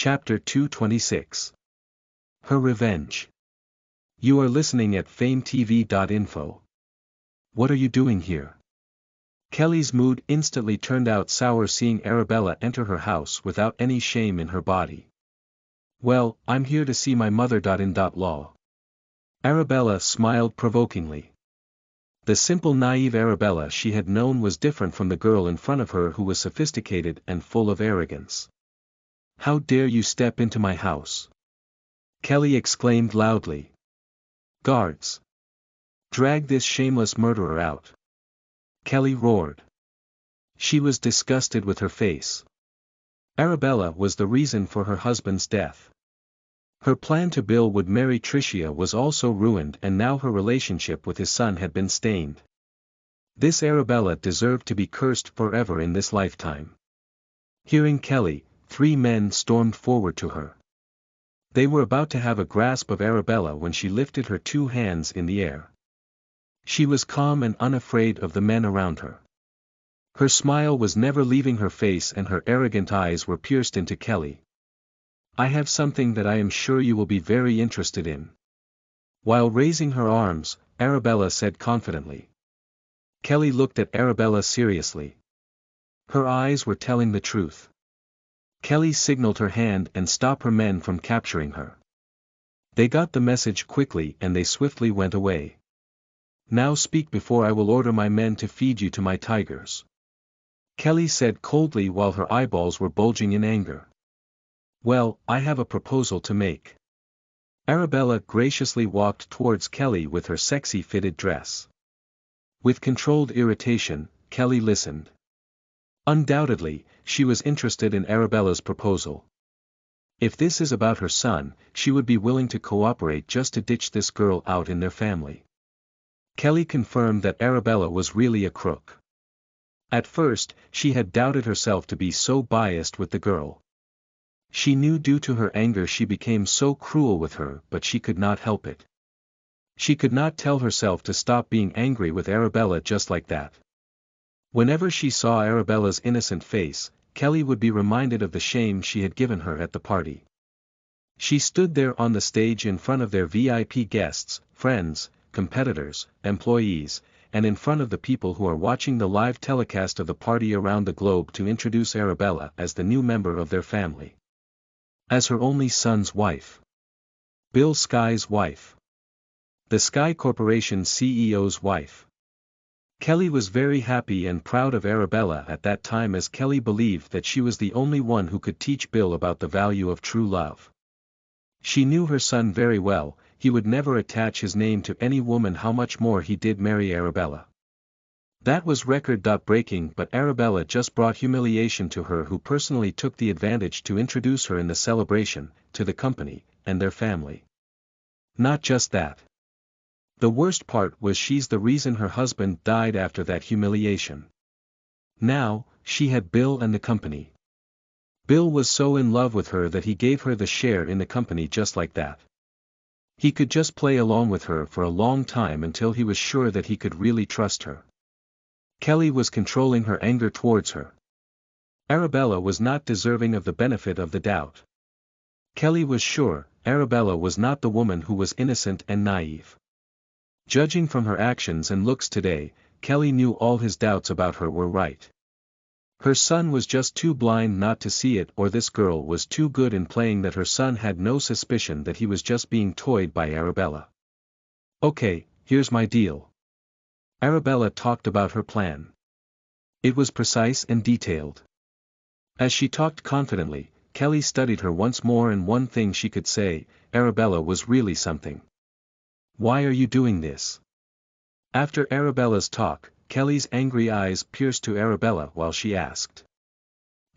Chapter 226. Her Revenge. You are listening at FameTV.info. What are you doing here? Kelly's mood instantly turned out sour seeing Arabella enter her house without any shame in her body. Well, I'm here to see my mother. In law. Arabella smiled provokingly. The simple naive Arabella she had known was different from the girl in front of her who was sophisticated and full of arrogance. How dare you step into my house? Kelly exclaimed loudly. Guards! Drag this shameless murderer out! Kelly roared. She was disgusted with her face. Arabella was the reason for her husband's death. Her plan to Bill would marry Tricia was also ruined, and now her relationship with his son had been stained. This Arabella deserved to be cursed forever in this lifetime. Hearing Kelly, 3 men stormed forward to her. They were about to have a grasp of Arabella when she lifted her 2 hands in the air. She was calm and unafraid of the men around her. Her smile was never leaving her face and her arrogant eyes were pierced into Kelly. I have something that I am sure you will be very interested in. While raising her arms, Arabella said confidently. Kelly looked at Arabella seriously. Her eyes were telling the truth. Kelly signaled her hand and stopped her men from capturing her. They got the message quickly and they swiftly went away. Now speak before I will order my men to feed you to my tigers. Kelly said coldly while her eyeballs were bulging in anger. Well, I have a proposal to make. Arabella graciously walked towards Kelly with her sexy fitted dress. With controlled irritation, Kelly listened. Undoubtedly, she was interested in Arabella's proposal. If this is about her son, she would be willing to cooperate just to ditch this girl out in their family. Kelly confirmed that Arabella was really a crook. At first, she had doubted herself to be so biased with the girl. She knew due to her anger she became so cruel with her, but she could not help it. She could not tell herself to stop being angry with Arabella just like that. Whenever she saw Arabella's innocent face, Kelly would be reminded of the shame she had given her at the party. She stood there on the stage in front of their VIP guests, friends, competitors, employees, and in front of the people who are watching the live telecast of the party around the globe to introduce Arabella as the new member of their family. As her only son's wife. Bill Sky's wife. The Sky Corporation CEO's wife. Kelly was very happy and proud of Arabella at that time, as Kelly believed that she was the only one who could teach Bill about the value of true love. She knew her son very well, he would never attach his name to any woman, how much more he did marry Arabella. That was record-breaking, but Arabella just brought humiliation to her, who personally took the advantage to introduce her in the celebration, to the company, and their family. Not just that. The worst part was she's the reason her husband died after that humiliation. Now, she had Bill and the company. Bill was so in love with her that he gave her the share in the company just like that. He could just play along with her for a long time until he was sure that he could really trust her. Kelly was controlling her anger towards her. Arabella was not deserving of the benefit of the doubt. Kelly was sure Arabella was not the woman who was innocent and naive. Judging from her actions and looks today, Kelly knew all his doubts about her were right. Her son was just too blind not to see it, or this girl was too good in playing that her son had no suspicion that he was just being toyed by Arabella. Okay, here's my deal. Arabella talked about her plan. It was precise and detailed. As she talked confidently, Kelly studied her once more, and one thing she could say, Arabella was really something. Why are you doing this? After Arabella's talk, Kelly's angry eyes pierced to Arabella while she asked.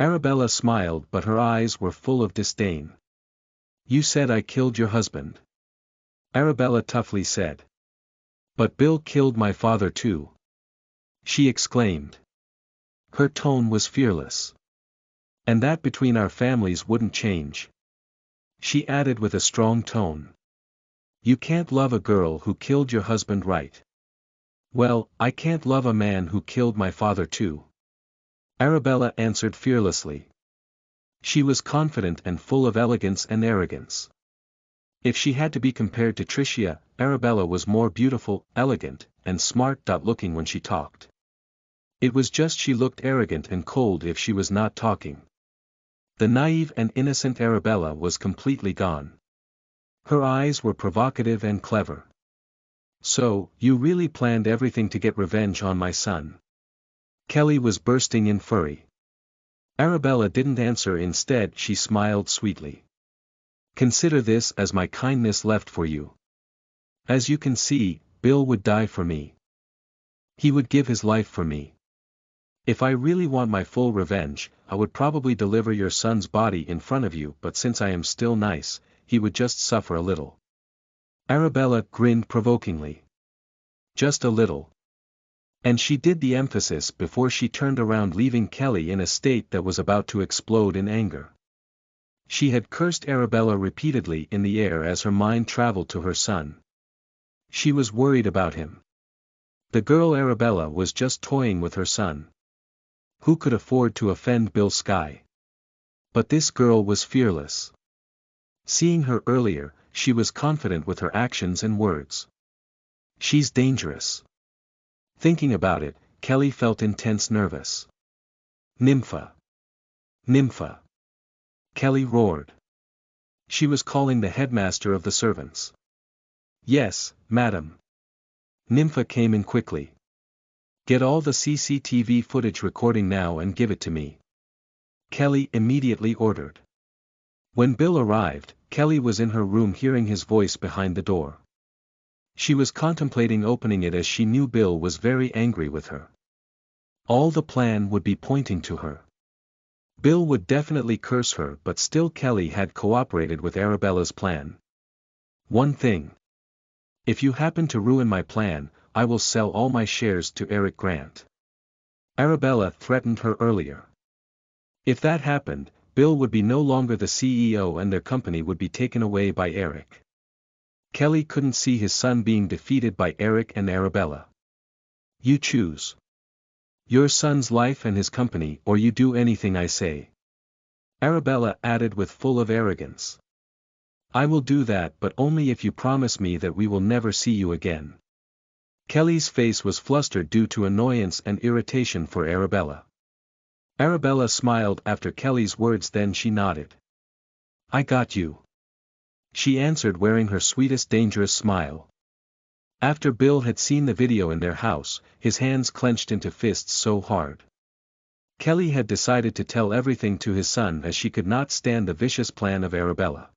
Arabella smiled, but her eyes were full of disdain. You said I killed your husband. Arabella toughly said. But Bill killed my father too. She exclaimed. Her tone was fearless. And that between our families wouldn't change. She added with a strong tone. You can't love a girl who killed your husband, right? Well, I can't love a man who killed my father too. Arabella answered fearlessly. She was confident and full of elegance and arrogance. If she had to be compared to Tricia, Arabella was more beautiful, elegant, and smart-looking when she talked. It was just she looked arrogant and cold if she was not talking. The naive and innocent Arabella was completely gone. Her eyes were provocative and clever. "So, you really planned everything to get revenge on my son?" Kelly was bursting in fury. Arabella didn't answer. Instead she smiled sweetly. "Consider this as my kindness left for you. As you can see, Bill would die for me. He would give his life for me. If I really want my full revenge, I would probably deliver your son's body in front of you, but since I am still nice, he would just suffer a little." Arabella grinned provokingly. "Just a little." And she did the emphasis before she turned around, leaving Kelly in a state that was about to explode in anger. She had cursed Arabella repeatedly in the air as her mind traveled to her son. She was worried about him. The girl Arabella was just toying with her son. Who could afford to offend Bill Sky? But this girl was fearless. Seeing her earlier, she was confident with her actions and words. She's dangerous. Thinking about it, Kelly felt intense nervous. "Nympha! Nympha!" Kelly roared. She was calling the headmaster of the servants. "Yes, madam." Nympha came in quickly. "Get all the CCTV footage recording now and give it to me," Kelly immediately ordered. When Bill arrived, Kelly was in her room hearing his voice behind the door. She was contemplating opening it as she knew Bill was very angry with her. All the plan would be pointing to her. Bill would definitely curse her, but still Kelly had cooperated with Arabella's plan. "One thing. If you happen to ruin my plan, I will sell all my shares to Eric Grant," Arabella threatened her earlier. If that happened, Bill would be no longer the CEO and their company would be taken away by Eric. Kelly couldn't see his son being defeated by Eric and Arabella. "You choose. Your son's life and his company, or you do anything I say," Arabella added with full of arrogance. "I will do that, but only if you promise me that we will never see you again." Kelly's face was flustered due to annoyance and irritation for Arabella. Arabella smiled after Kelly's words, then she nodded. "I got you," she answered, wearing her sweetest dangerous smile. After Bill had seen the video in their house, his hands clenched into fists so hard. Kelly had decided to tell everything to his son as she could not stand the vicious plan of Arabella.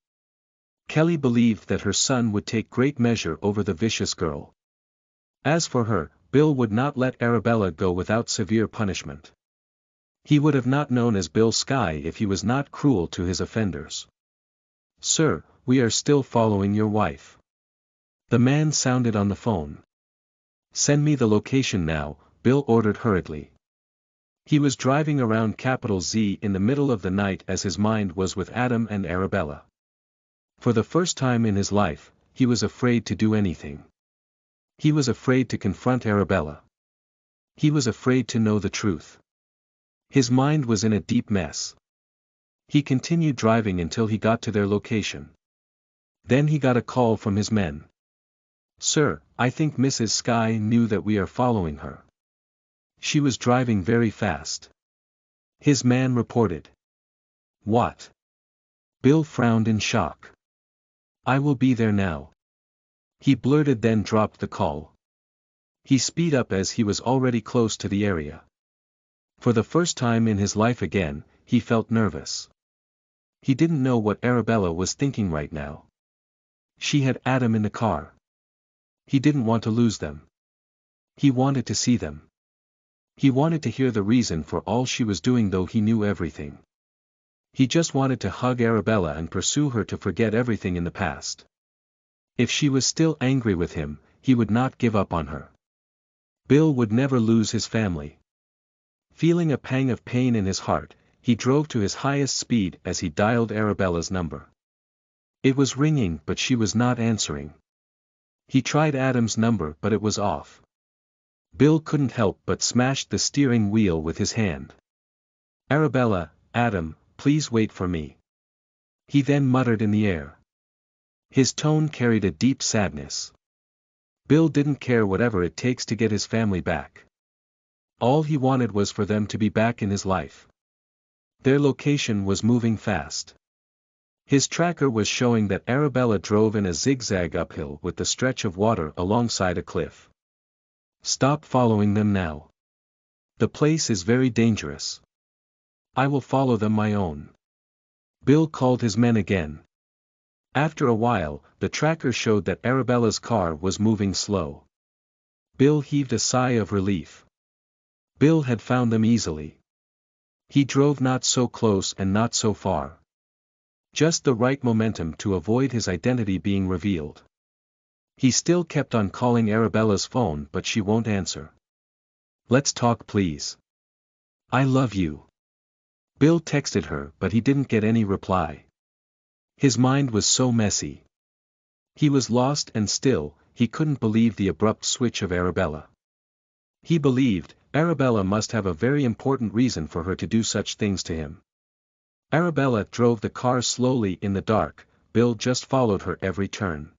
Kelly believed that her son would take great measure over the vicious girl. As for her, Bill would not let Arabella go without severe punishment. He would have not known as Bill Sky if he was not cruel to his offenders. "Sir, we are still following your wife," the man sounded on the phone. "Send me the location now," Bill ordered hurriedly. He was driving around Capital Z in the middle of the night as his mind was with Adam and Arabella. For the first time in his life, he was afraid to do anything. He was afraid to confront Arabella. He was afraid to know the truth. His mind was in a deep mess. He continued driving until he got to their location. Then he got a call from his men. "Sir, I think Mrs. Sky knew that we are following her. She was driving very fast," his man reported. "What?" Bill frowned in shock. "I will be there now," he blurted, then dropped the call. He sped up as he was already close to the area. For the first time in his life again, he felt nervous. He didn't know what Arabella was thinking right now. She had Adam in the car. He didn't want to lose them. He wanted to see them. He wanted to hear the reason for all she was doing, though he knew everything. He just wanted to hug Arabella and pursue her to forget everything in the past. If she was still angry with him, he would not give up on her. Bill would never lose his family. Feeling a pang of pain in his heart, he drove to his highest speed as he dialed Arabella's number. It was ringing, but she was not answering. He tried Adam's number, but it was off. Bill couldn't help but smashed the steering wheel with his hand. "Arabella, Adam, please wait for me." He then muttered in the air. His tone carried a deep sadness. Bill didn't care whatever it takes to get his family back. All he wanted was for them to be back in his life. Their location was moving fast. His tracker was showing that Arabella drove in a zigzag uphill with the stretch of water alongside a cliff. "Stop following them now. The place is very dangerous. I will follow them my own." Bill called his men again. After a while, the tracker showed that Arabella's car was moving slow. Bill heaved a sigh of relief. Bill had found them easily. He drove not so close and not so far. Just the right momentum to avoid his identity being revealed. He still kept on calling Arabella's phone, but she won't answer. "Let's talk, please. I love you." Bill texted her, but he didn't get any reply. His mind was so messy. He was lost, and still, he couldn't believe the abrupt switch of Arabella. He believed Arabella must have a very important reason for her to do such things to him. Arabella drove the car slowly in the dark. Bill just followed her every turn.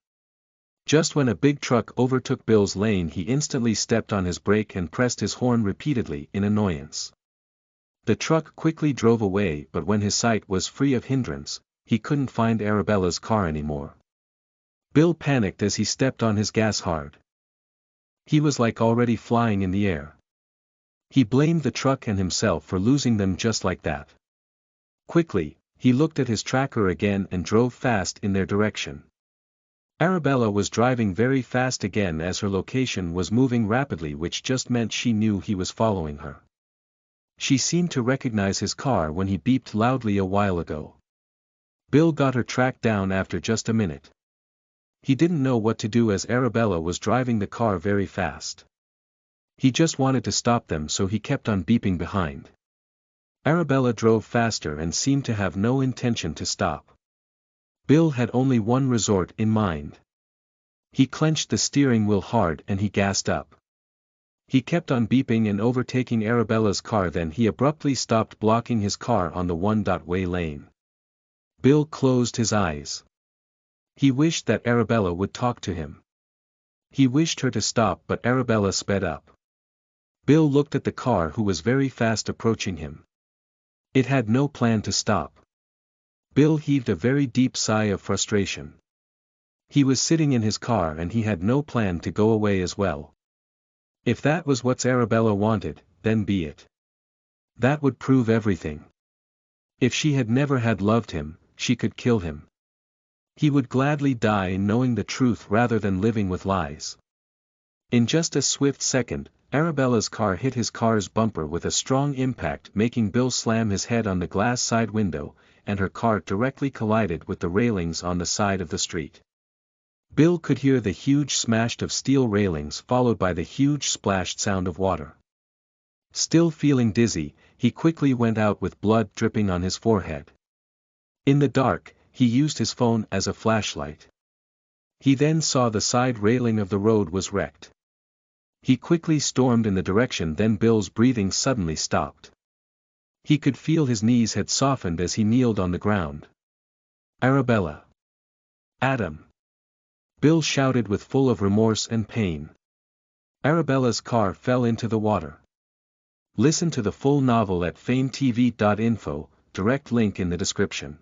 Just when a big truck overtook Bill's lane, he instantly stepped on his brake and pressed his horn repeatedly in annoyance. The truck quickly drove away, but when his sight was free of hindrance, he couldn't find Arabella's car anymore. Bill panicked as he stepped on his gas hard. He was like already flying in the air. He blamed the truck and himself for losing them just like that. Quickly, he looked at his tracker again and drove fast in their direction. Arabella was driving very fast again as her location was moving rapidly, which just meant she knew he was following her. She seemed to recognize his car when he beeped loudly a while ago. Bill got her tracked down after just a minute. He didn't know what to do as Arabella was driving the car very fast. He just wanted to stop them, so he kept on beeping behind. Arabella drove faster and seemed to have no intention to stop. Bill had only one resort in mind. He clenched the steering wheel hard and he gassed up. He kept on beeping and overtaking Arabella's car, then he abruptly stopped, blocking his car on the one-way lane. Bill closed his eyes. He wished that Arabella would talk to him. He wished her to stop, but Arabella sped up. Bill looked at the car, who was very fast approaching him. It had no plan to stop. Bill heaved a very deep sigh of frustration. He was sitting in his car and he had no plan to go away as well. If that was what Arabella wanted, then be it. That would prove everything. If she had never had loved him, she could kill him. He would gladly die in knowing the truth rather than living with lies. In just a swift second, Arabella's car hit his car's bumper with a strong impact, making Bill slam his head on the glass side window, and her car directly collided with the railings on the side of the street. Bill could hear the huge smash of steel railings followed by the huge splashed sound of water. Still feeling dizzy, he quickly went out with blood dripping on his forehead. In the dark, he used his phone as a flashlight. He then saw the side railing of the road was wrecked. He quickly stormed in the direction, then Bill's breathing suddenly stopped. He could feel his knees had softened as he kneeled on the ground. "Arabella! Adam!" Bill shouted with full of remorse and pain. Arabella's car fell into the water. Listen to the full novel at FameTV.info, direct link in the description.